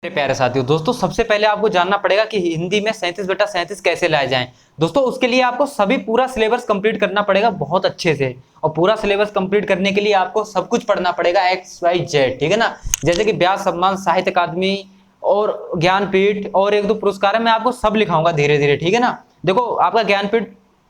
मेरे प्यारे साथियों, दोस्तों सबसे पहले आपको जानना पड़ेगा कि हिंदी में 37/37 कैसे लाए जाएं। दोस्तों उसके लिए आपको सभी पूरा सिलेबस कंप्लीट करना पड़ेगा बहुत अच्छे से। और पूरा सिलेबस कंप्लीट करने के लिए आपको सब कुछ पढ़ना पड़ेगा XYZ, ठीक है ना। जैसे कि व्यास सम्मान, साहित्य अकादमी और ज्ञानपीठ और एक दो पुरस्कार है, मैं आपको सब लिखाऊंगा धीरे धीरे, ठीक है ना। देखो आपका ज्ञानपीठ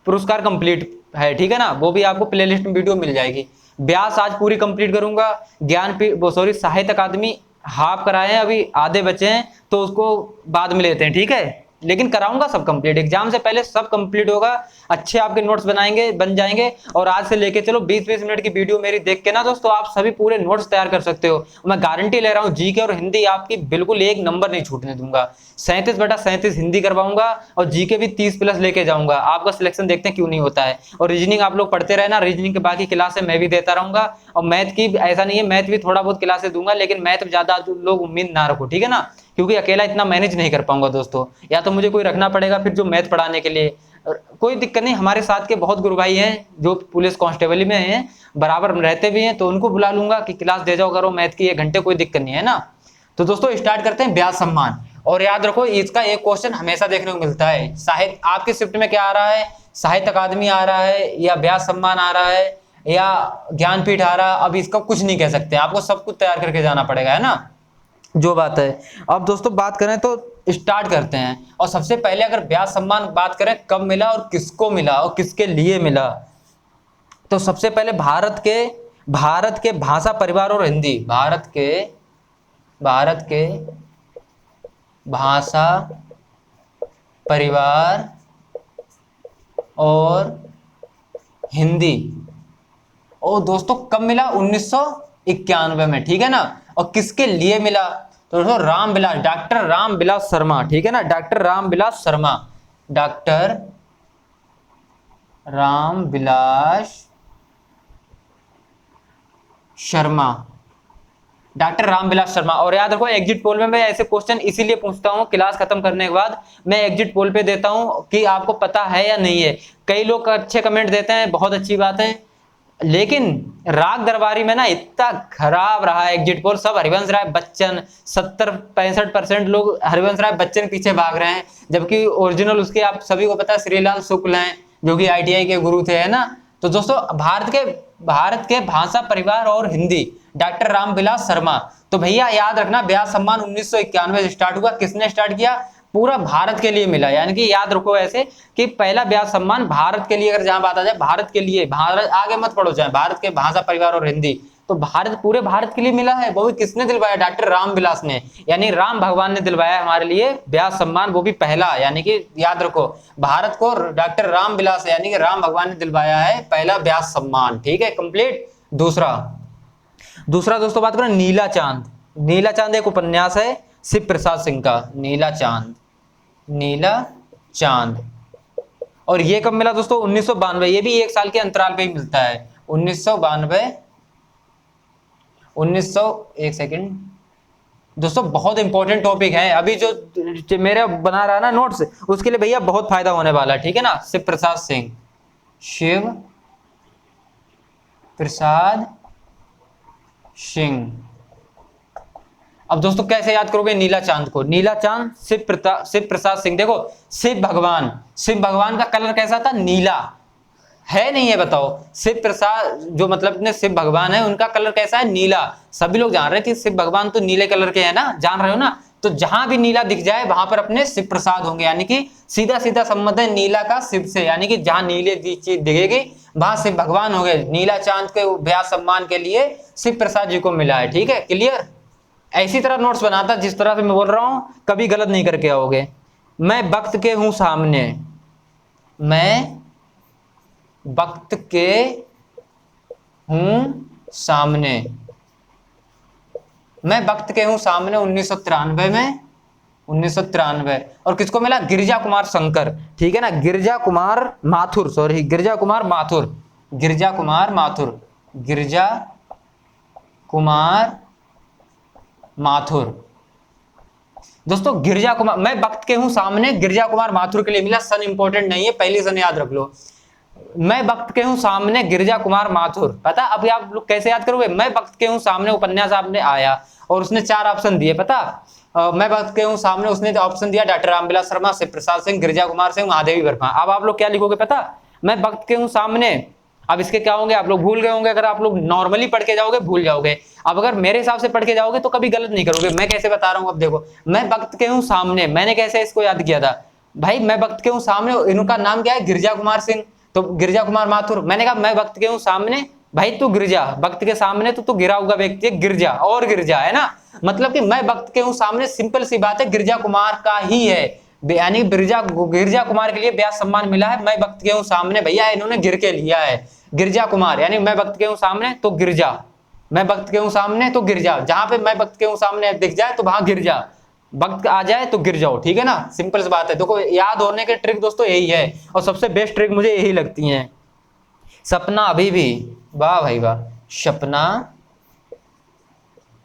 पुरस्कार कंप्लीट है, ठीक है ना, वो भी आपको प्लेलिस्ट में वीडियो मिल जाएगी। व्यास आज पूरी कंप्लीट करूंगा। ज्ञानपीठ साहित्य अकादमी हाफ कराए हैं, अभी आधे बचे हैं, तो उसको बाद में लेते हैं, ठीक है। लेकिन कराऊंगा सब कंप्लीट, एग्जाम से पहले सब कंप्लीट होगा। अच्छे आपके नोट्स बन जाएंगे। और आज से लेके चलो 20-20 मिनट की वीडियो मेरी देख के ना दोस्तों आप सभी पूरे नोट्स तैयार कर सकते हो। मैं गारंटी ले रहा हूँ, जीके और हिंदी आपकी बिल्कुल एक नंबर नहीं छूटने दूंगा। 37/37 हिंदी करवाऊंगा और जीके भी 30+ लेके जाऊंगा। आपका सिलेक्शन देखते हैं क्यों नहीं होता है। और रीजनिंग आप लोग पढ़ते रहना, रीजनिंग के बाकी क्लासें मैं भी देता रहूंगा। और मैथ की ऐसा नहीं है, मैथ भी थोड़ा बहुत क्लासेस दूंगा, लेकिन मैथ में ज्यादा लोग उम्मीद ना रखो, ठीक है ना। क्योंकि अकेला इतना मैनेज नहीं कर पाऊंगा दोस्तों, या तो मुझे कोई रखना पड़ेगा फिर जो मैथ पढ़ाने के लिए। कोई दिक्कत नहीं, हमारे साथ के बहुत गुरु भाई हैं जो पुलिस कांस्टेबल में हैं, बराबर रहते भी हैं, तो उनको बुला लूंगा कि क्लास दे जाओ करो मैथ की 1 घंटे, कोई दिक्कत नहीं है ना। तो दोस्तों स्टार्ट करते हैं व्यास सम्मान। और याद रखो इसका एक क्वेश्चन हमेशा देखने को मिलता है, साहित्य आपके शिफ्ट में क्या आ रहा है, साहित्य अकादमी आ रहा है या व्यास सम्मान आ रहा है या ज्ञानपीठ आ रहा है। अब इसका कुछ नहीं कह सकते, आपको सब कुछ तैयार करके जाना पड़ेगा, है ना जो बात है। अब दोस्तों बात करें तो स्टार्ट करते हैं। और सबसे पहले अगर व्यास सम्मान बात करें कब मिला और किसको मिला और किसके लिए मिला, तो सबसे पहले भारत के भाषा परिवार और हिंदी, भारत के भाषा परिवार और हिंदी। और दोस्तों कब मिला, 1991 में, ठीक है ना। और किसके लिए मिला, तो दोस्तों डॉक्टर रामविलास शर्मा, ठीक है ना, डॉक्टर रामविलास शर्मा। और याद रखो एग्जिट पोल में मैं ऐसे क्वेश्चन इसीलिए पूछता हूं, क्लास खत्म करने के बाद मैं एग्जिट पोल पे देता हूं कि आपको पता है या नहीं है। कई लोग अच्छे कमेंट देते हैं, बहुत अच्छी बात है, लेकिन राग दरबारी में ना इतना खराब रहा एग्जिट पोल। सब हरिवंश राय बच्चन, 70-65% लोग हरिवंश राय बच्चन के पीछे भाग रहे हैं, जबकि ओरिजिनल उसके आप सभी को पता है श्रीलाल शुक्ल हैं, जो कि ITI के गुरु थे, है ना। तो दोस्तों भारत के भाषा परिवार और हिंदी, डॉक्टर रामविलास शर्मा। तो भैया याद रखना व्यास सम्मान 1991 से स्टार्ट हुआ। किसने स्टार्ट किया, पूरा भारत के लिए मिला। यानी कि याद रखो ऐसे कि पहला व्यास सम्मान भारत के लिए, अगर जहां बात आ जाए भारत के लिए, भारत आगे मत पढ़ो जाए, भारत के भाषा परिवार और हिंदी, तो पूरे भारत के लिए मिला है। वो भी किसने दिलवाया, डॉक्टर रामविलास ने, यानी राम भगवान ने दिलवाया हमारे लिए व्यास सम्मान, वो भी पहला। यानी कि याद रखो भारत को डॉक्टर रामविलास यानी कि राम भगवान ने दिलवाया है पहला व्यास सम्मान, ठीक है, कंप्लीट। दूसरा दोस्तों बात करें नीला चांद एक उपन्यास है शिव प्रसाद सिंह का, नीला चांद। और ये कब मिला दोस्तों, 1992। ये भी 1 साल के अंतराल पे ही मिलता है, 1992। एक सेकेंड दोस्तों, बहुत इंपॉर्टेंट टॉपिक है अभी जो मेरा बना रहा ना नोट्स, उसके लिए भैया बहुत फायदा होने वाला है, ठीक है ना। शिव प्रसाद सिंह। अब दोस्तों कैसे याद करोगे नीला चांद को, नीला चांद शिव प्रसाद सिंह। देखो शिव भगवान का कलर कैसा था, नीला है, नहीं है बताओ। शिव प्रसाद जो मतलब ने शिव भगवान है, उनका कलर कैसा है, नीला। सभी लोग जान रहे थे शिव भगवान तो नीले कलर के है ना, जान रहे हो ना। तो जहां भी नीला दिख जाए वहां पर अपने शिव प्रसाद होंगे, यानी कि सीधा संबंध है नीला का शिव से। यानी कि जहां नीले चीज दिखेगी वहां शिव भगवान हो गए। नीला चांद के व्यास सम्मान के लिए शिव प्रसाद जी को मिला है, ठीक है, क्लियर। ऐसी तरह नोट्स बनाता जिस तरह से मैं बोल रहा हूं, कभी गलत नहीं करके आओगे। मैं वक्त के हूं सामने, मैं वक्त के हूं सामने, 1993 में, 1993। और किसको मिला, गिरिजा कुमार शंकर, ठीक है ना, गिरिजा कुमार माथुर। दोस्तों मैं वक्त के हूं सामने गिरिजा कुमार माथुर के लिए मिला। सन इंपॉर्टेंट नहीं है, पहली सन याद रख लो। मैं वक्त के हूं सामने गिरिजा कुमार माथुर, पता अभी आप लोग कैसे याद करोगे। मैं वक्त के हूं सामने उपन्यास आपने आया और उसने 4 ऑप्शन दिए, पता मैं बात के हूँ सामने, उसने ऑप्शन दिया डॉक्टर रामविलास शर्मा, शिव प्रसाद सिंह, गिरिजा कुमार सिंह, महादेवी वर्मा। अब आप लोग क्या लिखोगे पता, मैं वक्त के हूँ सामने। अब इसके क्या होंगे, आप लोग भूल गए होंगे, अगर आप लोग नॉर्मली पढ़ के जाओगे भूल जाओगे। अब अगर मेरे हिसाब से पढ़ के जाओगे तो कभी गलत नहीं करोगे। मैं कैसे बता रहा हूँ, अब देखो, मैं वक्त के हूँ सामने, मैंने कैसे इसको याद किया था भाई, मैं वक्त के हूँ सामने, इनका नाम क्या है, गिरिजा कुमार सिंह, तो गिरिजा कुमार माथुर। मैंने कहा मैं वक्त के हूँ सामने, भाई तू गिरजा, वक्त के सामने तो तू गिरा हुआ व्यक्ति है, गिरजा और गिरजा है ना, मतलब कि मैं वक्त के हूँ सामने, सिंपल सी बात है, गिरजा कुमार का ही है, यानी गिरजा कुमार के लिए ब्यास सम्मान मिला है। मैं वक्त के हूँ सामने, भैया इन्होंने गिर के लिया है, गिरजा कुमार, यानी मैं वक्त के हूँ सामने तो गिरजा, मैं वक्त के हूँ सामने तो गिरजा, जहां पे मैं वक्त के हूँ सामने दिख जाए तो वहां गिर जा, वक्त आ जाए तो गिर जाओ, ठीक है ना, सिंपल सी बात है। देखो याद होने के ट्रिक दोस्तों यही है, और सबसे बेस्ट ट्रिक मुझे यही लगती है। सपना अभी भी, वाह भाई वाह, सपना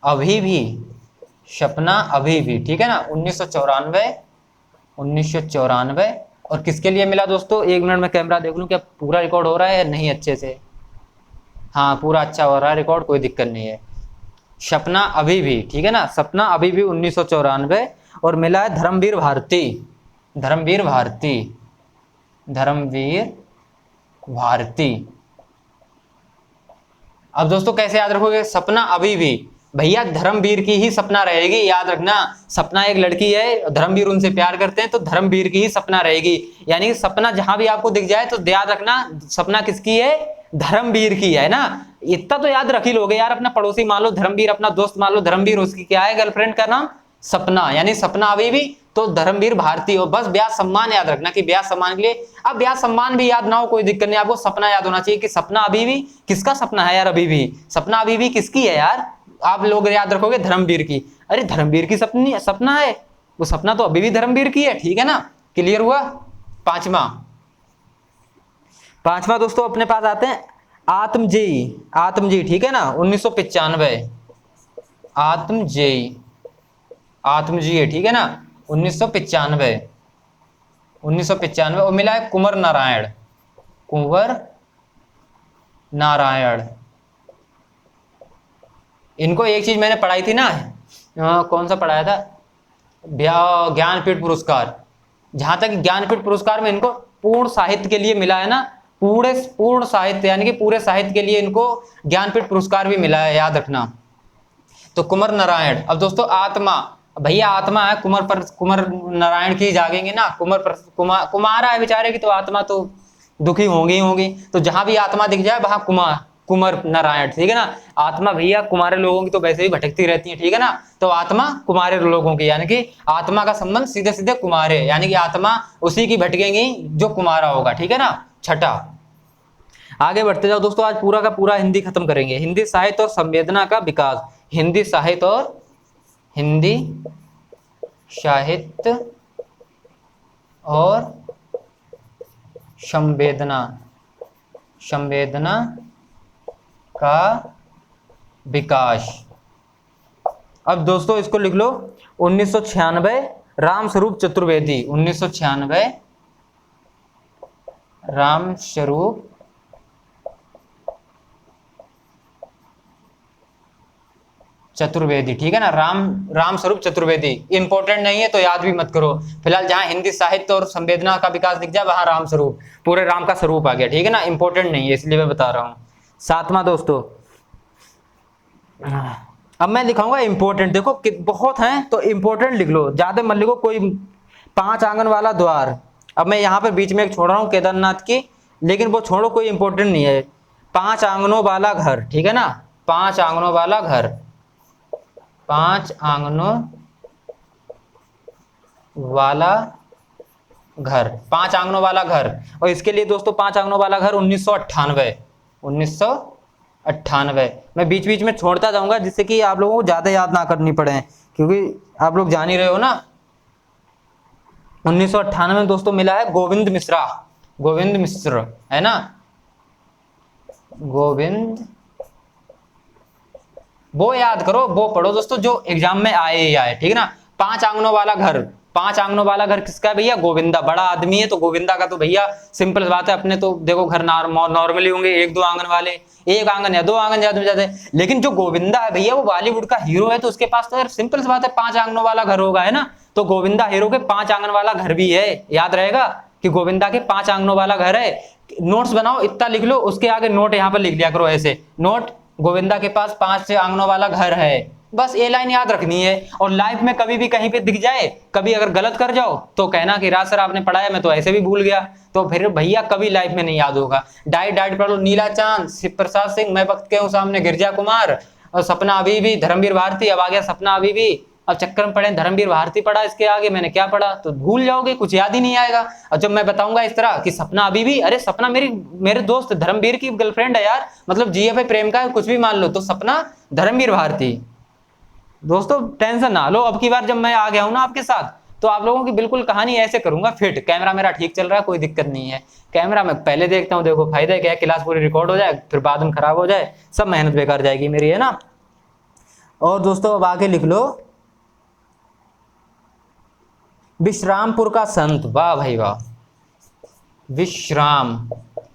अभी भी, सपना अभी भी, ठीक है ना, 1994, 1994। और किसके लिए मिला दोस्तों, एक मिनट में कैमरा देख लूं क्या पूरा रिकॉर्ड हो रहा है या नहीं अच्छे से, हाँ पूरा अच्छा हो रहा है रिकॉर्ड, कोई दिक्कत नहीं है। सपना अभी भी, ठीक है ना, सपना अभी भी 1994, और मिला है धर्मवीर भारती, धर्मवीर भारती, धर्मवीर भारती। अब दोस्तों कैसे याद रखोगे, सपना अभी भी, भैया धर्मवीर की ही सपना रहेगी, याद रखना। सपना एक लड़की है, धर्मवीर उनसे प्यार करते हैं, तो धर्मवीर की ही सपना रहेगी, यानी सपना जहां भी आपको दिख जाए तो याद रखना सपना किसकी है, धर्मवीर की है ना। इतना तो याद रख ही लोगे यार, अपना पड़ोसी मान लो धर्मवीर, अपना दोस्त मान लो धर्मवीर, उसकी क्या है गर्लफ्रेंड का नाम सपना, यानी सपना अभी भी तो धर्मवीर भारती हो। बस ब्यास सम्मान याद रखना कि ब्यास सम्मान के लिए, अब ब्यास सम्मान भी याद ना हो कोई दिक्कत नहीं, आपको सपना याद होना चाहिए कि सपना अभी भी किसका सपना है यार, अभी भी सपना अभी भी किसकी है यार, आप लोग याद रखोगे धर्मवीर की। अरे धर्मवीर की सपनी सपना है, वो सपना तो अभी भी धर्मवीर की है, ठीक है ना, क्लियर हुआ। पांचवा, पांचवा दोस्तों अपने पास आते हैं आत्मजी, आत्मजी, ठीक है ना, 1995, आत्मजी, आत्मजी है, ठीक है ना, 1995, 1995। और मिला है कुंवर नारायण, कुंवर नारायण। इनको एक चीज मैंने पढ़ाई थी ना, कौन सा पढ़ाया था, ज्ञानपीठ पुरस्कार, जहां तक ज्ञानपीठ पुरस्कार में इनको पूर्ण साहित्य के लिए मिला है ना, पूर्ण साहित्य यानी कि पूरे साहित्य के लिए इनको ज्ञानपीठ पुरस्कार भी मिला है, याद रखना। तो कुंवर नारायण। अब दोस्तों आत्मा, भैया आत्मा है, कुंवर नारायण की जागेंगे ना, कुमार है बेचारे की तो आत्मा तो दुखी होंगी ही होंगी, तो जहां भी आत्मा दिख जाए वहां कुंवर नारायण, ठीक है ना। आत्मा भैया कुमारे लोगों की तो वैसे ही भटकती रहती है, ठीक है ना, तो आत्मा कुमारे लोगों की, यानी कि आत्मा का संबंध सीधे सीधे कुमारे, यानी कि आत्मा उसी की भटकेंगी जो कुमारा होगा, ठीक है ना। छठा, आगे बढ़ते जाओ दोस्तों, आज पूरा का पूरा हिंदी खत्म करेंगे। हिंदी साहित्य और संवेदना का विकास, हिंदी साहित्य और हिंदी साहित्य और संवेदना, संवेदना का विकास। अब दोस्तों इसको लिख लो 1996, रामस्वरूप चतुर्वेदी, 1996 रामस्वरूप चतुर्वेदी, ठीक है ना, रामस्वरूप चतुर्वेदी। इंपॉर्टेंट नहीं है तो याद भी मत करो, फिलहाल जहां हिंदी साहित्य और संवेदना का विकास दिख जाए वहां रामस्वरूप, पूरे राम का स्वरूप आ गया, ठीक है ना, इंपॉर्टेंट नहीं है इसलिए मैं बता रहा हूं। सातवां दोस्तों, अब मैं लिखाऊंगा इंपॉर्टेंट, देखो बहुत हैं तो इंपॉर्टेंट लिख लो, ज्यादा मत लिखो। कोई 5 आंगन वाला द्वार, अब मैं यहाँ पर बीच में एक छोड़ रहा हूँ केदारनाथ की, लेकिन वो छोड़ो, कोई इंपॉर्टेंट नहीं है। 5 आंगनों वाला घर, ठीक है ना, 5 आंगनों वाला घर, 5 आंगनों वाला घर, 5 आंगनों वाला घर। और इसके लिए दोस्तों 5 आंगनों वाला घर 1998, 1998। मैं बीच बीच में छोड़ता जाऊंगा जिससे कि आप लोगों को ज्यादा याद ना करनी पड़े, क्योंकि आप लोग जान ही रहे हो ना। 1998 में दोस्तों मिला है गोविंद मिश्रा, गोविंद मिश्र है ना, गोविंद, वो याद करो, वो पढ़ो दोस्तों जो एग्जाम में आए ही आए, ठीक है ना। 5 आंगनों वाला घर, 5 आंगनों वाला घर किसका है भैया? गोविंदा। बड़ा आदमी है तो गोविंदा का तो भैया सिंपल बात है, अपने तो देखो घर नॉर्मली होंगे 1-2 आंगन वाले, 1 आंगन या 2 आंगन ज्यादा में ज्यादा। लेकिन जो गोविंदा है भैया वो बॉलीवुड का हीरो है, तो उसके पास तो यार सिंपल सी बात है 5 आंगनों वाला घर होगा, है ना। तो गोविंदा हीरो के 5 आंगन वाला घर भी है, याद रहेगा कि गोविंदा के 5 आंगनों वाला घर है। नोट्स बनाओ, इतना लिख लो, उसके आगे नोट यहाँ पर लिख लिया करो ऐसे, नोट गोविंदा के पास 5 आंगनों वाला घर है। बस ये लाइन याद रखनी है। और लाइफ में कभी भी कहीं पे दिख जाए, कभी अगर गलत कर जाओ तो कहना कि राज सर आपने पढ़ाया, मैं तो ऐसे भी भूल गया, तो फिर भैया कभी लाइफ में नहीं याद होगा। डाइट पढ़ लो, नीला चांद, शिव प्रसाद सिंह, मैं वक्त के हूँ सामने, गिरजा कुमार, और सपना अभी भी, धर्मवीर भारती, अब आ गया सपना अभी भी। अब चक्कर में पड़े धर्मवीर भारती पढ़ा, इसके आगे मैंने क्या पढ़ा, तो भूल जाओगे, कुछ याद ही नहीं आएगा। और जब मैं बताऊंगा इस तरह कि सपना अभी भी, अरे सपना मेरे दोस्त धर्मवीर की गर्लफ्रेंड है यार, मतलब जीएफआई प्रेम का कुछ भी मान लो, तो सपना धर्मवीर भारती। दोस्तों टेंशन ना लो, अब की बार जब मैं आ गया हूं ना आपके साथ, तो आप लोगों की बिल्कुल कहानी ऐसे करूंगा फिट। कैमरा मेरा ठीक चल रहा है, कोई दिक्कत नहीं है। कैमरा मैं पहले देखता हूं, देखो फायदा क्या है, क्लास पूरी रिकॉर्ड हो जाए, फिर बाद में खराब हो जाए, सब मेहनत बेकार जाएगी मेरी, है ना। और दोस्तों अब आगे लिख लो, विश्रामपुर का संत, वाह भाई वाह, विश्राम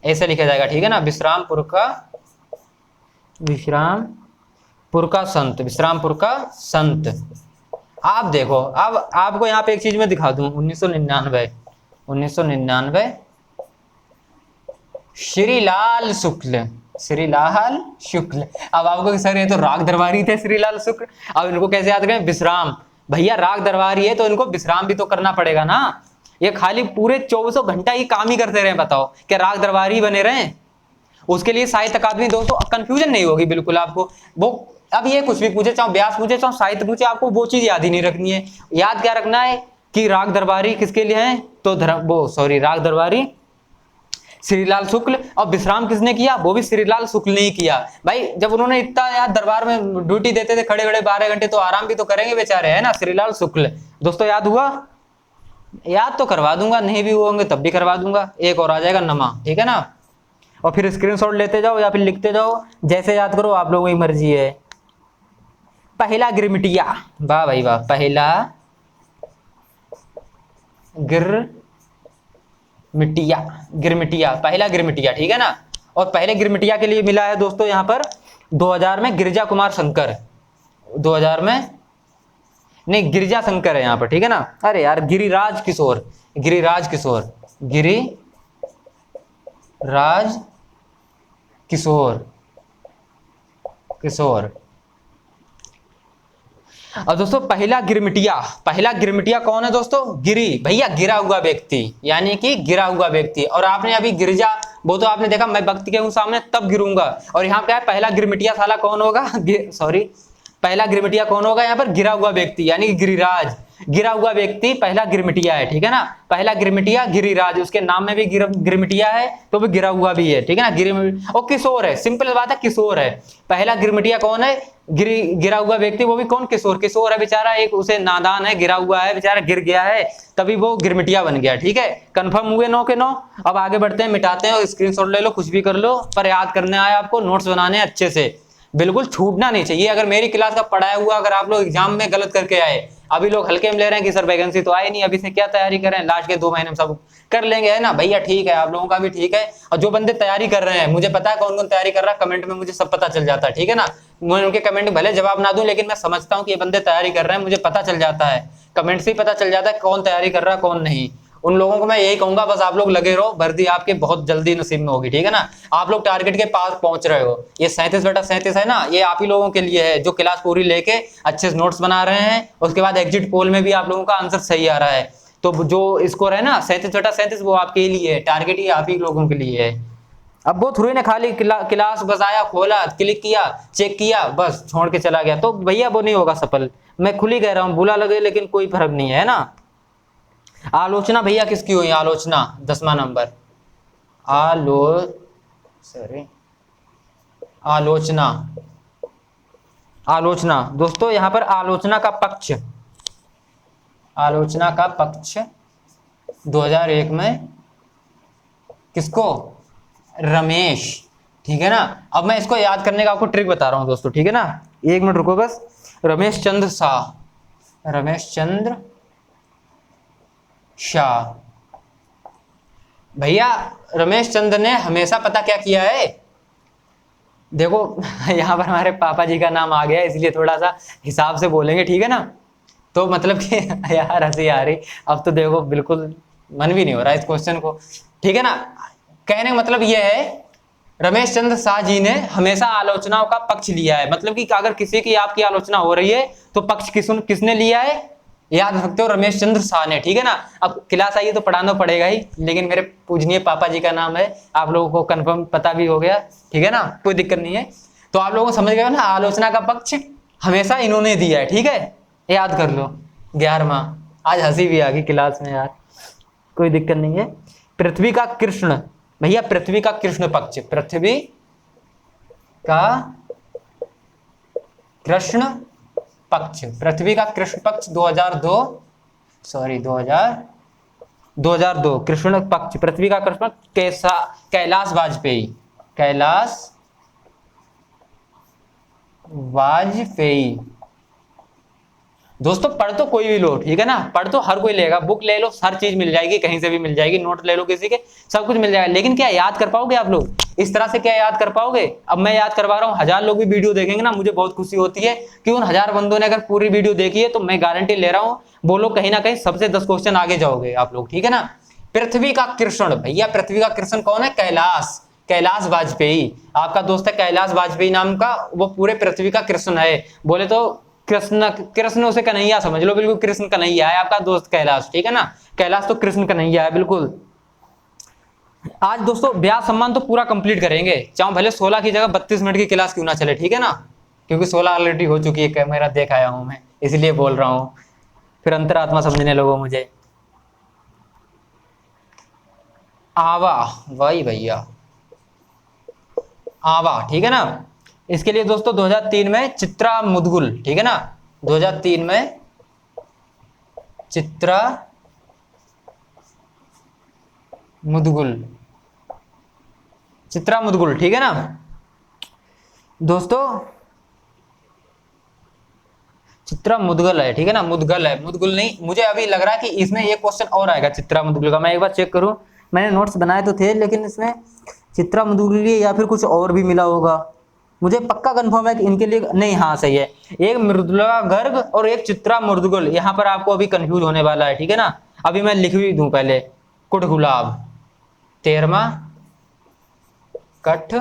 ऐसे लिखा जाएगा, ठीक है ना, विश्रामपुर का संत, विश्रामपुर का संत। आप देखो, अब आपको यहाँ पे एक चीज में दिखा दूं, 1999 श्रीलाल शुक्ल, श्रीलाल शुक्ल। अब आपको सर ये तो राग दरबारी थे श्रीलाल शुक्ल, अब इनको कैसे याद करें? विश्राम, भैया राग दरबारी है तो इनको विश्राम भी तो करना पड़ेगा ना। ये खाली पूरे 24 घंटा ही काम ही करते रहे, बताओ क्या राग दरबारी बने रहे? उसके लिए साहित्य अकादमी, दोस्तों कंफ्यूजन नहीं होगी बिल्कुल आपको। वो अब ये कुछ भी पूछे, चाहे व्यास पूछे चाहे साहित्य पूछे, आपको वो चीज याद ही नहीं रखनी है। याद क्या रखना है कि राग दरबारी किसके लिए है, तो राग दरबारी श्रीलाल शुक्ल, और विश्राम किसने किया, वो भी श्रीलाल शुक्ल ने ही किया। भाई जब उन्होंने इतना यार दरबार में ड्यूटी देते थे खड़े खड़े 12 घंटे, तो आराम भी तो करेंगे बेचारे, है ना। श्रीलाल शुक्ल, दोस्तों याद हुआ? याद तो करवा दूंगा, नहीं भी होंगे तब भी करवा दूंगा। एक और आ जाएगा नमा, ठीक है ना। और फिर स्क्रीनशॉट लेते जाओ या फिर लिखते जाओ, जैसे याद करो, आप लोगों की मर्जी है। पहला गिरमिटिया, वाह भाई वाह, पहला गिरमिटिया, पहला गिरमिटिया, ठीक है ना। और पहले गिरमिटिया के लिए मिला है दोस्तों यहाँ पर 2000 में गिरिजा कुमार शंकर, 2000 में नहीं, गिरिजा शंकर है यहाँ पर, ठीक है ना। अरे यार गिरिराज किशोर, और दोस्तों पहला गिरमिटिया कौन है दोस्तों? गिरी, भैया गिरा हुआ व्यक्ति, यानी कि गिरा हुआ व्यक्ति। और आपने अभी गिरिजा, वो तो आपने देखा मैं वक्त के हूं सामने तब गिरूंगा, और यहाँ क्या है, पहला गिरमिटिया साला कौन होगा, पहला गिरमिटिया कौन होगा यहाँ पर? गिरा हुआ व्यक्ति, यानी कि गिरिराज, गिरा हुआ व्यक्ति पहला गिरमिटिया है, ठीक है ना। पहला गिरमिटिया गिरिराज, उसके नाम में भी गिरमिटिया है तो भी गिरा हुआ भी है, ठीक है ना। और किशोर है, सिंपल बात है, किशोर है। पहला गिरमिटिया कौन है? गिरा हुआ व्यक्ति, वो भी कौन? किशोर है बेचारा, एक उसे नादान है, गिरा हुआ है बेचारा, गिर गया है तभी वो गिरमिटिया बन गया, ठीक है। कंफर्म हुए 9 के 9। अब आगे बढ़ते हैं, मिटाते हैं, और स्क्रीनशॉट ले लो, कुछ भी कर लो, पर याद करने आए आपको, नोट्स बनाने अच्छे से, बिल्कुल छूटना नहीं चाहिए। अगर मेरी क्लास का पढ़ाया हुआ अगर आप लोग एग्जाम में गलत करके आए, अभी लोग हल्के में ले रहे हैं कि सर वैकेंसी तो आई नहीं, अभी से क्या तैयारी कर रहे हैं, लास्ट के 2 महीने में सब कर लेंगे, है ना भैया, ठीक है, आप लोगों का भी ठीक है। और जो बंदे तैयारी कर रहे हैं, मुझे पता है कौन कौन तैयारी कर रहा है, कमेंट में मुझे सब पता चल जाता है, ठीक है ना। मैं उनके कमेंट भले जवाब ना दूं, लेकिन मैं समझता हूँ कि ये बंदे तैयारी कर रहे हैं, मुझे पता चल जाता है, कमेंट से ही पता चल जाता है कौन तैयारी कर रहा है कौन नहीं। उन लोगों को मैं यही कहूंगा, बस आप लोग लगे रहो, वर्दी आपके बहुत जल्दी नसीब में होगी, ठीक है ना। आप लोग टारगेट के पास पहुंच रहे हो। ये 37/37 है ना, ये आप ही लोगों के लिए है जो क्लास पूरी लेके अच्छे से नोट्स बना रहे हैं, उसके बाद एग्जिट पोल में भी आप लोगों का आंसर सही आ रहा है। तो जो स्कोर है ना 37/37, वो आपके लिए है, टारगेट ही आप ही लोगों के लिए है। अब वो थोड़ी ना खाली क्लास बजाया, खोला, क्लिक किया, चेक किया, बस छोड़ के चला गया, तो भैया वो नहीं होगा सफल। मैं खुली कह रहा हूँ, बुरा लगे लेकिन कोई फर्क नहीं है ना। आलोचना भैया किसकी हुई? आलोचना 10वां नंबर, आलोचना दोस्तों, यहां पर आलोचना का पक्ष 2001 में किसको? रमेश, ठीक है ना। अब मैं इसको याद करने का आपको ट्रिक बता रहा हूं दोस्तों, ठीक है ना, 1 मिनट रुको बस। रमेश चंद्र शाह, रमेश चंद्र शाह। भैया रमेश चंद्र ने हमेशा पता क्या किया है, देखो यहाँ पर हमारे पापा जी का नाम आ गया इसलिए थोड़ा सा हिसाब से बोलेंगे, ठीक है ना। तो मतलब कि यार हंसी आ रही, अब तो देखो बिल्कुल मन भी नहीं हो रहा इस क्वेश्चन को, ठीक है ना। कहने का मतलब यह है रमेश चंद्र शाह जी ने हमेशा आलोचनाओं का पक्ष लिया है, मतलब कि अगर किसी की आपकी आलोचना हो रही है तो पक्ष किसने लिया है, याद रखते हो रमेश चंद्र शाह ने, ठीक है ना। अब क्लास आई है तो पढ़ाना पड़ेगा ही, लेकिन मेरे पूजनीय पापा जी का नाम है, आप लोगों को कंफर्म पता भी हो गया, ठीक है ना, कोई दिक्कत नहीं है। तो आप लोगों को समझ गए ना, आलोचना का पक्ष हमेशा इन्होंने दिया है, ठीक है, याद कर लो। 11वां, आज हंसी भी आ गई क्लास में यार, कोई दिक्कत नहीं है। पृथ्वी का कृष्ण, भैया पृथ्वी का कृष्ण पक्ष, पृथ्वी का कृष्ण पक्ष, पृथ्वी का कृष्ण पक्ष 2002 कृष्ण पक्ष, पृथ्वी का कृष्ण पक्ष कैलाश वाजपेयी, कैलाश वाजपेयी। दोस्तों पढ़ तो कोई भी लो, ठीक है ना, पढ़ तो हर कोई लेगा, बुक ले लो, हर चीज मिल जाएगी, कहीं से भी मिल जाएगी, नोट ले लो किसी के, सब कुछ मिल जाएगा, लेकिन क्या याद कर पाओगे आप लोग इस तरह से, क्या याद कर पाओगे। अब मैं याद करवा रहा हूँ, 1000 लोग भी वीडियो देखेंगे ना, मुझे बहुत खुशी होती है कि उन 1000 बंदों ने अगर पूरी वीडियो देखी है तो मैं गारंटी ले रहा हूँ बोलो कहीं ना कहीं सबसे 10 क्वेश्चन आगे जाओगे आप लोग, ठीक है ना। पृथ्वी का कृष्ण, भैया पृथ्वी का कृष्ण कौन है, कैलाश वाजपेयी, आपका दोस्त है कैलाश वाजपेयी नाम का, वो पूरे पृथ्वी का कृष्ण है। बोले तो कृष्ण उसे कन्हैया समझ लो, बिल्कुल कृष्ण कन्हैया है आपका दोस्त कैलाश, ठीक है ना, कैलाश तो कृष्ण कन्हैया है बिल्कुल। आज दोस्तों ब्याह सम्मान तो पूरा कंप्लीट करेंगे, चाहे भले 16 की जगह 32 मिनट की क्लास क्यों ना चले, ठीक है ना, क्योंकि 16 ऑलरेडी हो चुकी है, कैमरा देख आया हूं मैं, इसलिए बोल रहा हूं, फिर अंतरात्मा समझने लगो मुझे। आवा, वही भैया आवा, ठीक है ना। इसके लिए दोस्तों 2003 में चित्रा मुदगुल, ठीक है ना, 2003 में चित्रा मुदगुल, चित्रा मुदगुल, ठीक है ना दोस्तों, चित्रा मुदगल है, ठीक है ना, मुदगल है, मुदगुल नहीं, मुझे अभी लग रहा है कि इसमें एक क्वेश्चन और आएगा चित्रा मुदगुल का, मैं एक बार चेक करूं, मैंने नोट्स बनाए तो थे लेकिन इसमें चित्रा मुदगुल या फिर कुछ और भी मिला होगा, मुझे पक्का कंफर्म है कि इनके लिए नहीं, हाँ सही है, एक मृदुला गर्ग और एक चित्रा मुदगुल, यहाँ पर आपको अभी कंफ्यूज होने वाला है, ठीक है ना। अभी मैं लिख भी दूं पहले, कुट गुलाब, 13वां कठ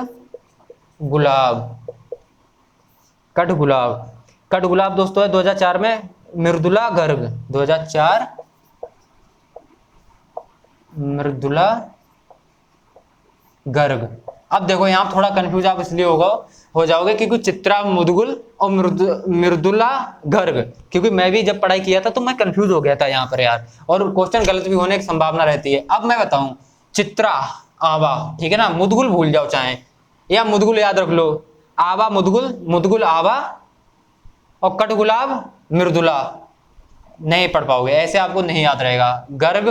गुलाब, कठ गुलाब, कठ गुलाब दोस्तों है 2004 में मृदुला गर्ग, 2004 मृदुला गर्ग। अब देखो यहां थोड़ा कंफ्यूज आप इसलिए हो जाओगे क्योंकि चित्रा मुदगुल और मृदुला गर्ग, क्योंकि मैं भी जब पढ़ाई किया था तो मैं कंफ्यूज हो गया था यहाँ पर यार, और क्वेश्चन गलत भी होने की संभावना रहती है। अब मैं बताऊं, चित्रा आवा, ठीक है ना, मुदगुल भूल जाओ चाहे, या मुदगुल याद रख लो, आवा मुदगुल, मुदगुल आवा, और कट गुलाब मृदुला, नहीं पढ़ पाओगे ऐसे, आपको नहीं याद रहेगा, गर्ग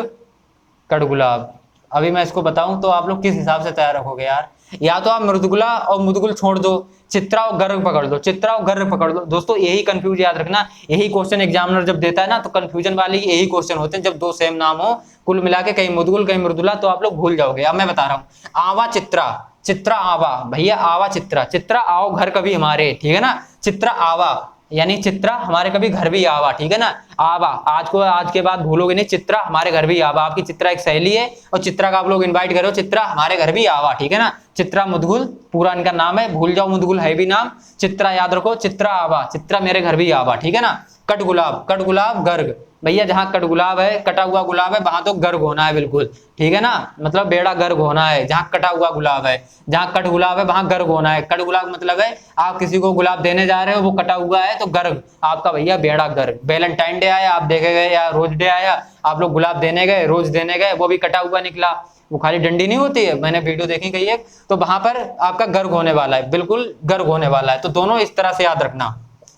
कट गुलाब। अभी मैं इसको बताऊं तो आप लोग किस हिसाब से तैयार रखोगे यार, या तो आप मृदुला और मुदगुल छोड़ दो, चित्रा और गर्ग पकड़ लो, चित्रा और गर्ग पकड़ लो। दोस्तों यही कंफ्यूज याद रखना, यही क्वेश्चन एग्जामिनर जब देता है ना तो कंफ्यूजन वाले यही क्वेश्चन होते हैं, जब दो सेम नाम हो कुल मिला के, कहीं मुदगुल कहीं मृदुला, तो आप लोग भूल जाओगे। अब मैं बता रहा हूँ, आवा चित्रा, चित्रा आवा, भैया आवा चित्रा, चित्रा आओ घर कभी हमारे, ठीक है ना, चित्रा आवा यानी चित्रा हमारे कभी घर भी आवा, ठीक है ना, आवा, आज के बाद भूलोगे नहीं, चित्रा हमारे घर भी आवा, आपकी चित्रा एक सहेली है और चित्रा का आप लोग इनवाइट करो, चित्रा हमारे घर भी आवा, ठीक है ना। चित्रा मुदगुल पूरा इनका नाम है, भूल जाओ मुदगुल है भी नाम, चित्रा याद रखो, चित्रा आवा, चित्रा मेरे घर भी आवा, ठीक है ना। कट गुलाब गर्ग, भैया जहां कट गुलाब है, कटा हुआ गुलाब है, वहां तो गर्ग होना है बिल्कुल, ठीक है ना, मतलब बेड़ा गर्ग होना है, जहां कटा हुआ गुलाब है, जहां कट गुलाब है वहां गर्ग होना है। कट गुलाब मतलब है आप किसी को गुलाब देने जा रहे हो वो कटा हुआ है तो गर्ग, आपका भैया बेड़ा गर्ग। वैलेंटाइन डे आया आप देखे गए, या रोज डे आया आप लोग गुलाब देने गए, रोज देने गए, वो भी कटा हुआ निकला, वो खाली डंडी नहीं होती है, मैंने वीडियो देखी कही एक, तो वहां पर आपका गर्ग होने वाला है, बिल्कुल गर्ग होने वाला है, तो दोनों इस तरह से याद रखना।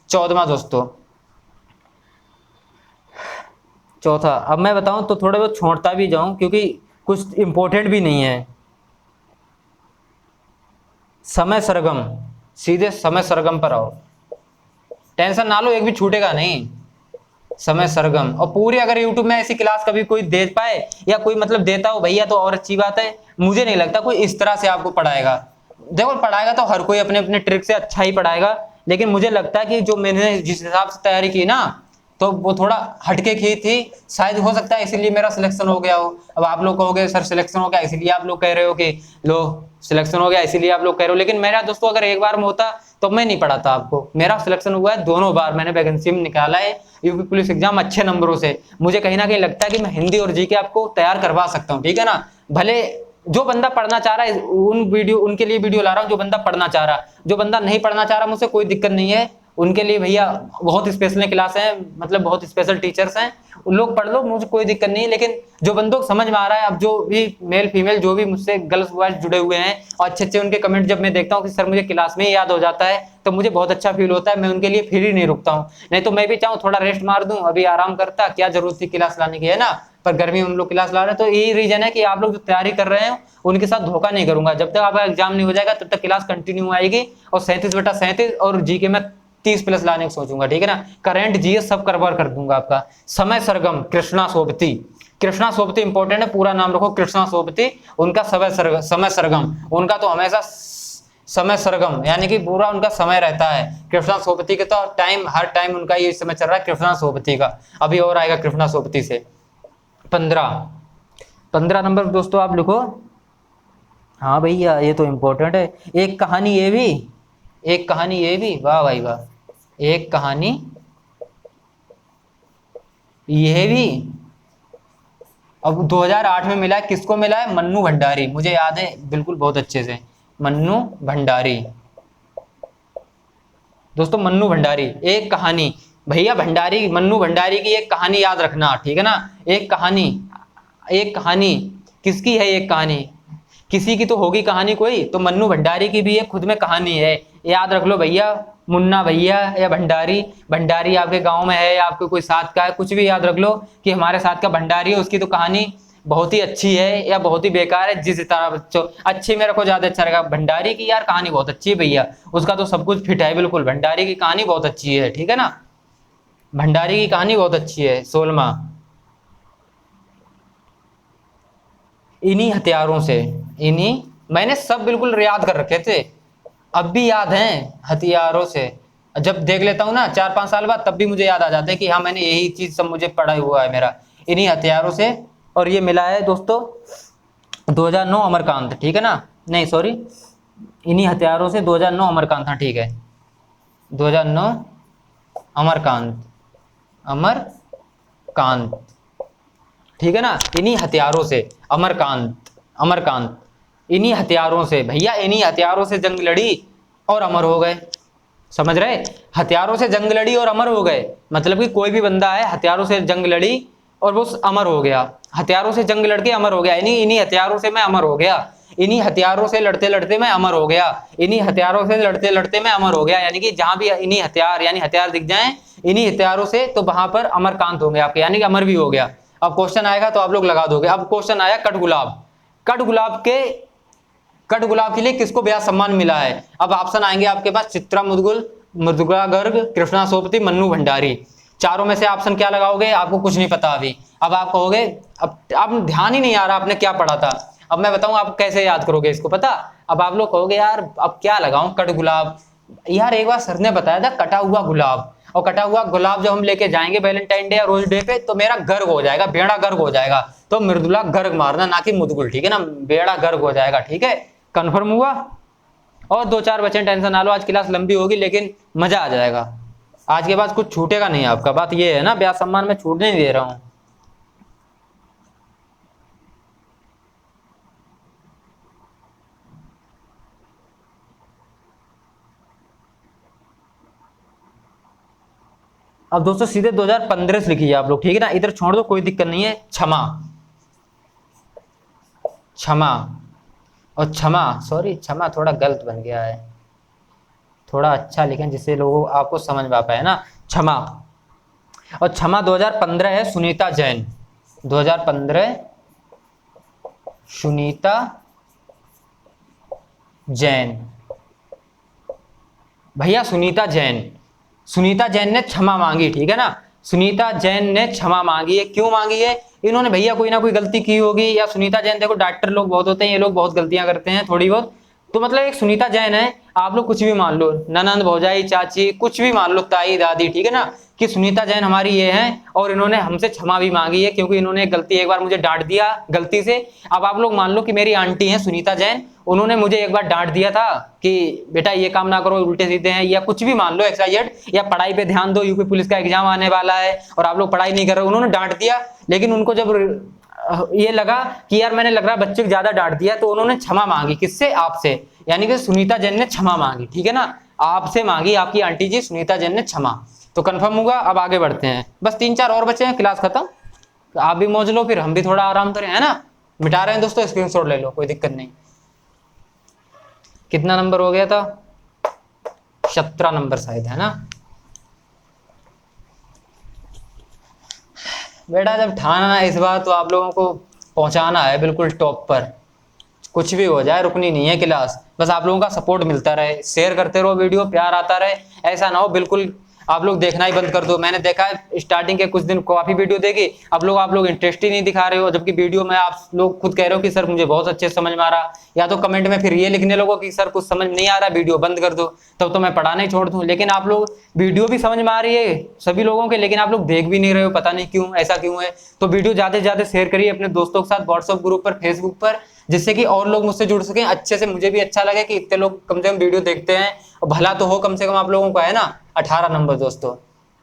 14वां दोस्तों, चौथा, अब मैं बताऊं तो थोड़े बहुत छोड़ता भी जाऊं क्योंकि कुछ इंपॉर्टेंट भी नहीं है। समय सरगम, सीधे समय सरगम पर आओ, टेंशन ना लो, एक भी छूटेगा नहीं। समय सरगम। और पूरी अगर यूट्यूब में ऐसी क्लास कभी कोई दे पाए या कोई मतलब देता हो भैया तो और अच्छी बात है। मुझे नहीं लगता कोई इस तरह से आपको पढ़ाएगा। देखो पढ़ाएगा तो हर कोई अपने अपने ट्रिक से अच्छा ही पढ़ाएगा, लेकिन मुझे लगता है कि जो मैंने जिस हिसाब से तैयारी की ना तो वो थोड़ा हटके की थी, शायद हो सकता है इसीलिए मेरा सिलेक्शन हो गया हो। अब आप लोग कहोगे सर सिलेक्शन हो गया इसीलिए आप लोग कह रहे हो कि लो सिलेक्शन हो गया इसीलिए आप लोग कह रहे हो, लेकिन मेरा दोस्तों अगर एक बार में होता तो मैं नहीं पढ़ाता आपको। मेरा सिलेक्शन हुआ है दोनों बार, मैंने वैकेंसी में निकाला है यूपी पुलिस एग्जाम अच्छे नंबरों से। मुझे कहीं ना कहीं लगता है कि मैं हिंदी और जीके आपको तैयार करवा सकता हूँ, ठीक है ना। भले जो बंदा पढ़ना चाह रहा है उनके लिए वीडियो ला रहा हूँ, जो बंदा पढ़ना चाह रहा है, जो बंदा नहीं पढ़ना चाह रहा मुझसे कोई दिक्कत नहीं है, उनके लिए भैया बहुत स्पेशल क्लास है, मतलब बहुत स्पेशल टीचर्स हैं, उन लोग पढ़ लो मुझे कोई दिक्कत नहीं है। लेकिन जो बंदों को समझ में आ रहा है, अब जो भी मेल फीमेल जो भी मुझसे गर्ल्स बॉयज जुड़े हुए हैं और अच्छे अच्छे उनके कमेंट जब मैं देखता हूँ कि सर मुझे क्लास में ही याद हो जाता है तो मुझे बहुत अच्छा फील होता है। मैं उनके लिए फिर ही नहीं रुकता हूँ, नहीं तो मैं भी चाहूँ थोड़ा रेस्ट मार दूं, अभी आराम करता, क्या जरूरत थी क्लास लाने की, है ना। पर गर्मी में उन लोग क्लास ला रहे हैं, तो यही रीजन है कि आप लोग जो तैयारी कर रहे हैं उनके साथ धोखा नहीं करूंगा। जब तक आपका एग्जाम नहीं हो जाएगा तब तक क्लास कंटिन्यू आएगी और 37/37 और जीके में 30+ लाने की सोचूंगा, ठीक है ना। करंट जीएस सब कवर कर दूंगा आपका। समय सरगम कृष्णा सोबती, कृष्णा सोबती इंपॉर्टेंट है, पूरा नाम रखो कृष्णा सोबती। उनका समय सरगम उनका तो हमेशा समय सरगम यानी कि पूरा उनका समय रहता है। कृष्णा सोबती के तो टाइम हर टाइम उनका ये समय चल रहा है कृष्णा सोबती का। अभी और आएगा कृष्णा सोबती से 15 नंबर दोस्तों आप लिखो। हाँ भैया ये तो इम्पोर्टेंट है। एक कहानी ये भी, एक कहानी ये भी, वाह भाई वाह, एक कहानी ये भी। अब 2008 में मिला है, किसको मिला है? मन्नू भंडारी, मुझे याद है बिल्कुल बहुत अच्छे से, मन्नू भंडारी। दोस्तों मन्नू भंडारी, एक कहानी, भैया भंडारी मन्नू भंडारी की एक कहानी याद रखना, ठीक है ना। एक कहानी, एक कहानी किसकी है? एक कहानी किसी की तो होगी कहानी कोई, तो मन्नू भंडारी की भी एक खुद में कहानी है, याद रख लो भैया। मुन्ना भैया या भंडारी, भंडारी आपके गांव में है या आपके कोई साथ का है, कुछ भी याद रख लो कि हमारे साथ का भंडारी है, उसकी तो कहानी बहुत ही अच्छी है या बहुत ही बेकार है, जिस तरह बच्चों अच्छी में रखो ज्यादा अच्छा रहेगा। भंडारी की यार कहानी बहुत अच्छी है भैया, उसका तो सब कुछ फिट है बिल्कुल, भंडारी की कहानी बहुत अच्छी है, ठीक है ना। भंडारी की कहानी बहुत अच्छी है। 16 इन्हीं हथियारों से, इन्हीं, मैंने सब बिल्कुल याद कर रखे थे, अब भी याद हैं हथियारों से। जब देख लेता हूँ ना 4-5 साल बाद तब भी मुझे याद आ जाता है कि हाँ मैंने यही चीज सब मुझे पढ़ा हुआ है मेरा, इन्हीं हथियारों से। और ये मिला है दोस्तों 2009 अमरकांत, ठीक है ना, नहीं सॉरी, इन्हीं हथियारों से 2009 अमरकांत, हाँ ठीक है 2009 अमरकांत, अमरकांत, ठीक है ना। इन्हीं हथियारों से अमरकांत, अमरकांत, इन्हीं हथियारों से भैया, इन्हीं हथियारों से जंग लड़ी और अमर हो गए, समझ रहे। हथियारों से जंग लड़ी और अमर हो गए, मतलब कि कोई भी बंदा है हथियारों से जंग लड़ी और वो अमर हो गया, हथियारों से जंग लड़के अमर हो गया, यानी इन्हीं हथियारों से मैं अमर हो गया, इन्हीं हथियारों से लड़ते लड़ते मैं अमर हो गया, इन्हीं हथियारों से लड़ते लड़ते मैं अमर हो गया, यानी कि जहां भी इन्हीं हथियार यानी हथियार दिख जाए इन्हीं हथियारों से, तो वहां पर अमरकांत हो गया आपके, यानी कि अमर भी हो गया। अब क्वेश्चन आएगा तो आप लोग लगा दोगे। अब क्वेश्चन आया कठगुलाब, कठगुलाब के, कठगुलाब के लिए किसको ब्याह सम्मान मिला है? अब ऑप्शन आएंगे आपके पास, चित्रा मुदगुल, मृदुला गर्ग, कृष्णा सोपति, मन्नू भंडारी। चारों में से ऑप्शन क्या लगाओगे? आपको कुछ नहीं पता अभी। अब आप कहोगे अब ध्यान ही नहीं आ रहा आपने क्या पढ़ा था। अब मैं बताऊं आप कैसे याद करोगे इसको, पता। अब आप लोग कहोगे यार अब क्या लगाऊं, कठगुलाब, यार एक बार सर ने बताया था कटा हुआ गुलाब, और कटा हुआ गुलाब जब हम लेके जाएंगे वैलेंटाइन डे या रोज डे पे तो मेरा गर्ग हो जाएगा, बेड़ा गर्ग हो जाएगा, तो मृदुला गर्ग मारना ना कि मुदगुल, ठीक है ना, बेड़ा गर्ग हो जाएगा, ठीक है, कंफर्म हुआ। और 2-4 बच्चे टेंशन ना लो, आज क्लास लंबी होगी लेकिन मजा आ जाएगा, आज के बाद कुछ छूटेगा नहीं आपका, बात ये है ना, ब्याह सम्मान में छूटने नहीं दे रहा हूं। अब दोस्तों सीधे 2015 से लिखिए आप लोग, ठीक है ना, इधर छोड़ दो कोई दिक्कत नहीं है। क्षमा, क्षमा, और क्षमा, सॉरी क्षमा थोड़ा गलत बन गया है, थोड़ा अच्छा लिखें जिससे लोगों आपको समझ में आ पाए ना, क्षमा। और क्षमा 2015 है, सुनीता जैन, 2015 सुनीता जैन, भैया सुनीता जैन, सुनीता जैन ने क्षमा मांगी, ठीक है ना, सुनीता जैन ने क्षमा मांगी है। क्यों मांगी है? इन्होंने भैया कोई ना कोई गलती की होगी, या सुनीता जैन, देखो डॉक्टर लोग बहुत होते हैं, ये लोग बहुत गलतियां करते हैं थोड़ी बहुत, तो मतलब एक सुनीता जैन है, आप लोग कुछ भी मान लो, ननंद, भौजाई, चाची, कुछ भी मान लो, ताई, दादी, ठीक है ना, कि सुनीता जैन हमारी ये है और इन्होंने हमसे क्षमा भी मांगी है क्योंकि इन्होंने एक बार मुझे डांट दिया गलती से। अब आप लोग मान लो कि मेरी आंटी है सुनीता जैन, उन्होंने मुझे एक बार डांट दिया था कि बेटा ये काम ना करो, उल्टे सीधे हैं, या कुछ भी मान लो XYZ, या पढ़ाई पे ध्यान दो, यूपी पुलिस का एग्जाम आने वाला है और आप लोग पढ़ाई नहीं कर रहे, उन्होंने डांट दिया। लेकिन उनको जब ये लगा कि यार मैंने लग रहा बच्चे को ज्यादा डांट दिया, तो उन्होंने क्षमा मांगी। किससे? आपसे, यानी कि सुनीता जैन ने क्षमा मांगी, ठीक है ना, आपसे मांगी, आपकी आंटी जी सुनीता जैन ने क्षमा। तो कंफर्म होगा। अब आगे बढ़ते हैं, बस 3-4 और बचे हैं, क्लास खत्म। आप भी मौज लो, फिर हम भी थोड़ा आराम करें, है ना। मिटा रहे हैं दोस्तों, स्क्रीनशॉट ले लो, कोई दिक्कत नहीं। कितना नंबर हो गया था? 17 नंबर शायद, है ना। बेटा जब ठाना है इस बार, तो आप लोगों को पहुंचाना है बिल्कुल टॉप पर, कुछ भी हो जाए रुकनी नहीं है क्लास। बस आप लोगों का सपोर्ट मिलता रहे, शेयर करते रहो वीडियो, प्यार आता रहे। ऐसा ना हो बिल्कुल आप लोग देखना ही बंद कर दो। मैंने देखा है स्टार्टिंग के कुछ दिन काफी वीडियो देखी, अब लोग आप लोग इंटरेस्ट ही नहीं दिखा रहे हो, जबकि वीडियो में आप लोग खुद कह रहे हो कि सर मुझे बहुत अच्छे समझ में आ रहा, या तो कमेंट में फिर ये लिखने लगो कि सर कुछ समझ नहीं आ रहा, वीडियो बंद कर दो, तब तो मैं पढ़ाना ही छोड़ दूं। लेकिन आप लोग वीडियो भी समझ में आ रही है सभी लोगों के, लेकिन आप लोग देख भी नहीं रहे हो, पता नहीं क्यों, ऐसा क्यों है। तो वीडियो ज्यादा से ज्यादा शेयर करिए अपने दोस्तों के साथ, व्हाट्सएप ग्रुप पर, फेसबुक पर, जिससे कि और लोग मुझसे जुड़ सकें अच्छे से। मुझे भी अच्छा लगे कि इतने लोग कम से कम वीडियो देखते हैं, और भला तो हो कम से कम आप लोगों को, है ना। 18 नंबर दोस्तों,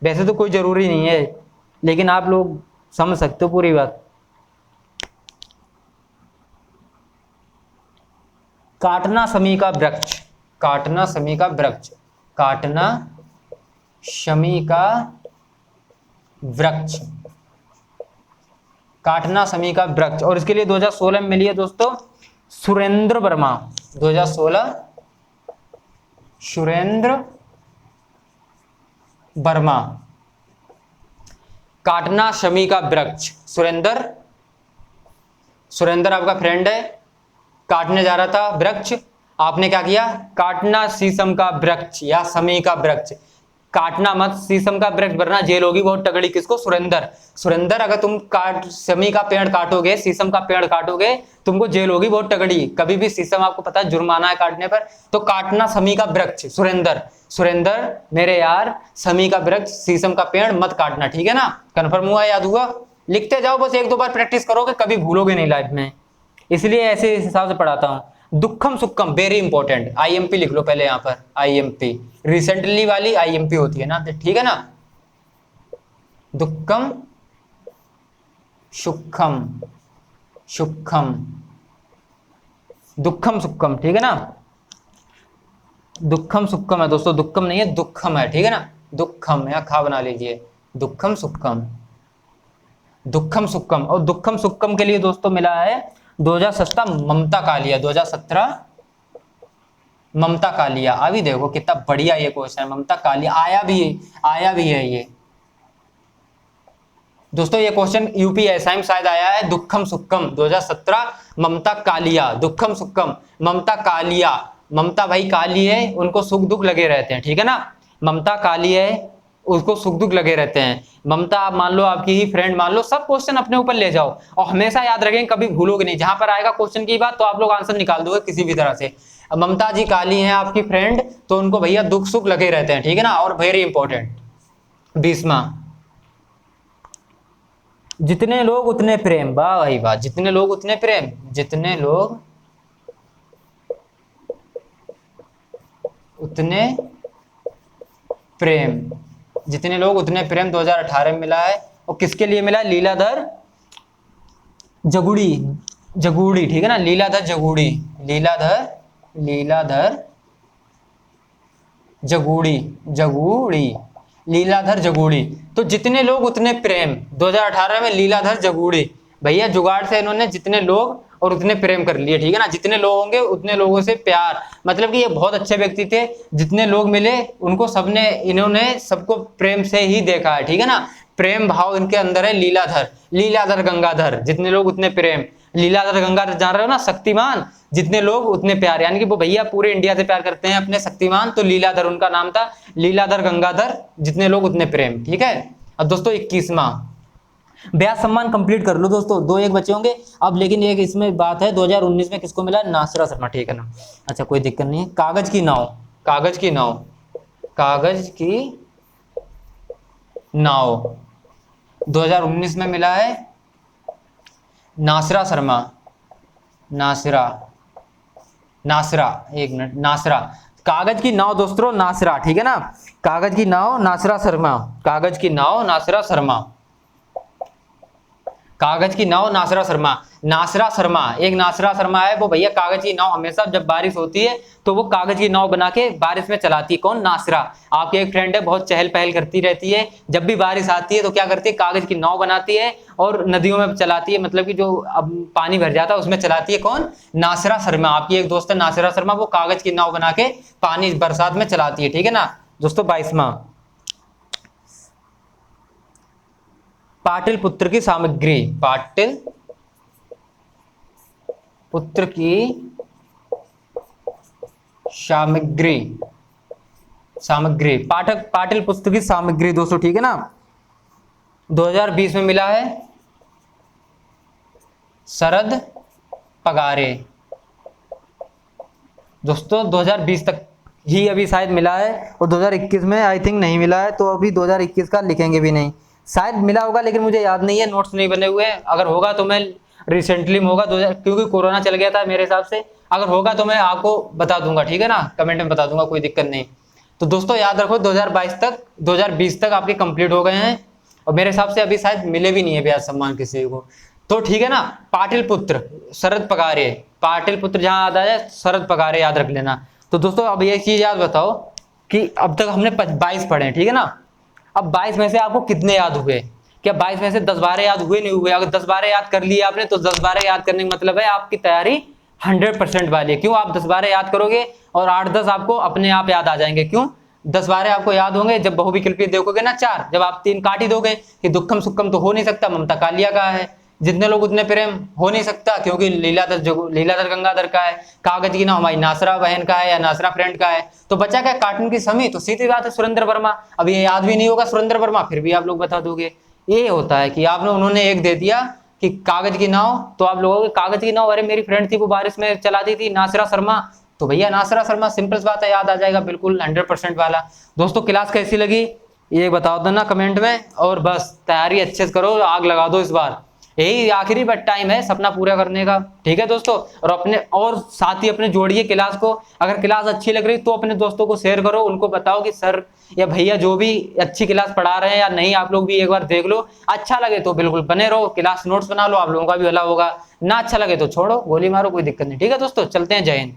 वैसे तो कोई जरूरी नहीं है, लेकिन आप लोग समझ सकते हो पूरी बात। काटना शमी का वृक्ष, काटना शमी का वृक्ष, काटना शमी का वृक्ष, काटना शमी का वृक्ष। और इसके लिए 2016 में मिली है दोस्तों सुरेंद्र वर्मा, 2016 सुरेंद्र वर्मा। काटना शमी का वृक्ष, सुरेंद्र, सुरेंद्र आपका फ्रेंड है, काटने जा रहा था वृक्ष, आपने क्या किया? काटना शीशम का वृक्ष या शमी का वृक्ष। काटना मत, शीशम का वृक्ष, वरना जेल होगी बहुत तगड़ी। किसको? सुरेंद्र। सुरेंद्र अगर तुम शमी का पेड़ काटोगे, शीशम का पेड़ काटोगे, तुमको जेल होगी बहुत तगड़ी। कभी भी शीशम, आपको पता है जुर्माना है काटने पर। तो काटना शमी का वृक्ष, सुरेंद्र, सुरेंद्र मेरे यार, शमी का वृक्ष, शीशम का पेड़ मत काटना, ठीक है ना। कन्फर्म हुआ, याद हुआ? लिखते जाओ, बस 1-2 बार प्रैक्टिस करोगे, कभी भूलोगे नहीं लाइफ में, इसलिए ऐसे इस हिसाब से पढ़ाता हूं। दुखम सुखम वेरी इंपॉर्टेंट, IMP लिख लो पहले यहां पर, IMP रिसेंटली वाली IMP होती है ना, ठीक है ना। दुखम सुखम, सुखम, दुखम सुखम, ठीक है ना। दुखम सुखम है दोस्तों, दुखम नहीं है, दुखम है, ठीक है ना। दुखम या खा बना लीजिए, दुखम सुखम, दुखम सुखम। और दुखम सुखम के लिए दोस्तों मिला है 2017 ममता कालिया, 2017 ममता कालिया। अभी देखो कितना बढ़िया ये क्वेश्चन है, ममता कालिया आया भी है ये दोस्तों। ये क्वेश्चन UPSI में शायद आया है, दुखम सुखम 2017 ममता कालिया, दुखम सुखम, ममता कालिया। ममता भाई काली है, उनको सुख दुख लगे रहते हैं, ठीक है ना। ममता काली है, उसको सुख दुख लगे रहते हैं। ममता आप मान लो आपकी ही फ्रेंड मान लो, सब क्वेश्चन अपने ऊपर ले जाओ और हमेशा याद रखें, कभी भूलोगे नहीं। जहां पर आएगा क्वेश्चन की बात तो आप लोग आंसर निकाल दोगे किसी भी तरह से। ममता जी काली हैं आपकी फ्रेंड, तो उनको भैया दुख सुख लगे रहते हैं, ठीक है ना। और वेरी इंपॉर्टेंट 20वां, जितने लोग उतने प्रेम, वाह भाई वाह, जितने लोग उतने प्रेम, जितने लोग उतने प्रेम, जितने लोग उतने प्रेम 2018 में मिला है। और किसके लिए मिला है? लीलाधर जगुड़ी, जगुड़ी, ठीक है ना, लीलाधर जगुड़ी, लीलाधर, लीलाधर जगुड़ी, जगुड़ी, लीलाधर जगुड़ी। तो जितने लोग उतने प्रेम 2018 में लीलाधर जगुड़ी, भैया जुगाड़ से इन्होंने जितने लोग और उतने प्रेम कर लिए, ठीक है ना। जितने लोग होंगे उतने लोगों से प्यार, मतलब कि ये बहुत अच्छे व्यक्ति थे, जितने लोग मिले उनको सबने, इन्होंने सबको प्रेम से ही देखा है, ठीक है ना। प्रेम भाव इनके अंदर है। लीलाधर, लीलाधर गंगाधर, जितने लोग उतने प्रेम। लीलाधर गंगाधर जान रहे हो ना, शक्तिमान, जितने लोग उतने प्यार, यानी कि वो भैया पूरे इंडिया से प्यार करते हैं अपने शक्तिमान, तो लीलाधर उनका नाम था, लीलाधर गंगाधर, जितने लोग उतने प्रेम, ठीक है। अब दोस्तों 21वां ब्याज सम्मान कंप्लीट कर लो दोस्तों, 2 एक बचे होंगे अब, लेकिन एक इसमें बात है 2019 में किसको मिला, नासिरा शर्मा, ठीक है ना। अच्छा कोई दिक्कत नहीं है। कागज की नाव, कागज की नाव, कागज की नाव 2019 में मिला है नासिरा शर्मा, नासिरा, नासिरा, एक मिनट, नासिरा, कागज की नाव दोस्तों नासिरा, ठीक है ना, कागज की नाव नासिरा शर्मा, कागज की नाव नासिरा शर्मा, कागज की नाव नासिरा शर्मा। नासिरा शर्मा, एक नासिरा शर्मा है वो भैया, कागज की नाव हमेशा जब बारिश होती है तो वो कागज की नाव बना के बारिश में चलाती है। कौन, नासिरा। आपकी एक फ्रेंड है, बहुत चहल पहल करती रहती है, जब भी बारिश आती है तो क्या करती है, कागज की नाव बनाती है और नदियों में चलाती है, मतलब कि जो अब पानी भर जाता है उसमें चलाती है। कौन, नासिरा शर्मा। आपकी एक दोस्त है नासिरा शर्मा, वो कागज की नाव बना के पानी बरसात में चलाती है, ठीक है ना दोस्तों। 22वां पाटिल पुत्र की सामग्री, पाटिल पुत्र की सामग्री, सामग्री, पाठक पाटिल पुत्र की सामग्री दोस्तों, ठीक है ना, 2020 में मिला है शरद पगारे दोस्तों। 2020 तक ही अभी शायद मिला है और 2021 में आई थिंक नहीं मिला है, तो अभी 2021 का लिखेंगे भी नहीं, शायद मिला होगा लेकिन मुझे याद नहीं है, नोट्स नहीं बने हुए हैं। अगर होगा तो मैं रिसेंटली में होगा 2000, क्योंकि कोरोना चल गया था मेरे हिसाब से, अगर होगा तो मैं आपको बता दूंगा, ठीक है ना, कमेंट में बता दूंगा, कोई दिक्कत नहीं। तो दोस्तों याद रखो 2020 तक आपके कंप्लीट हो गए हैं और मेरे हिसाब से अभी शायद मिले भी नहीं है ब्याज सम्मान किसी को, तो ठीक है ना। पाटिल पुत्र शरद पगारे, पाटिल पुत्र जहां याद आ जाए शरद पगारे याद रख लेना। तो दोस्तों अब ये चीज याद बताओ कि अब तक हमने 22 पढ़े, ठीक है ना, अब 22 में से आपको कितने याद हुए, क्या 22 में से 10-12 याद हुए, नहीं हुए? अगर 10-12 याद कर लिए आपने तो 10-12 याद करने का मतलब है आपकी तैयारी 100% वाली है। क्यों, आप 10-12 याद करोगे और 8-10 आपको अपने आप याद आ जाएंगे। क्यों, 10-12 आपको याद होंगे जब बहुविकल्पी देखोगे ना 4, जब आप 3 काट ही दोगे कि दुखम सुखम तो हो नहीं सकता, ममता कालिया का है, जितने लोग उतने प्रेम हो नहीं सकता क्योंकि लीलाधर गंगाधर का है, कागज की नाव हमारी नासरा बहन का है या नासरा फ्रेंड का है, तो बचा क्या, कार्टून की समी, तो सीधी बात है सुरेंद्र वर्मा। अब ये याद भी नहीं होगा सुरेंद्र वर्मा, फिर भी आप लोग बता दोगे। ये होता है कि आपने, उन्होंने एक दे दिया कि कागज की नाव, तो आप लोगों के कागज की नाव, अरे मेरी फ्रेंड थी वो बारिश में चलाती थी, नासिरा शर्मा, तो भैया नासिरा शर्मा, सिंपल बात है, याद आ जाएगा बिल्कुल 100% वाला। दोस्तों क्लास कैसी लगी ये बता दो ना कमेंट में, और बस तैयारी अच्छे से करो, आग लगा दो इस बार, यही आखिरी बट टाइम है सपना पूरा करने का, ठीक है दोस्तों। और अपने और साथ ही अपने जोड़िए क्लास को, अगर क्लास अच्छी लग रही तो अपने दोस्तों को शेयर करो, उनको बताओ कि सर या भैया जो भी अच्छी क्लास पढ़ा रहे हैं या नहीं, आप लोग भी एक बार देख लो, अच्छा लगे तो बिल्कुल बने रहो, क्लास नोट्स बना लो, आप लोगों का भी भला होगा, ना अच्छा लगे तो छोड़ो, गोली मारो, कोई दिक्कत नहीं, ठीक है दोस्तों, चलते हैं, जय हिंद।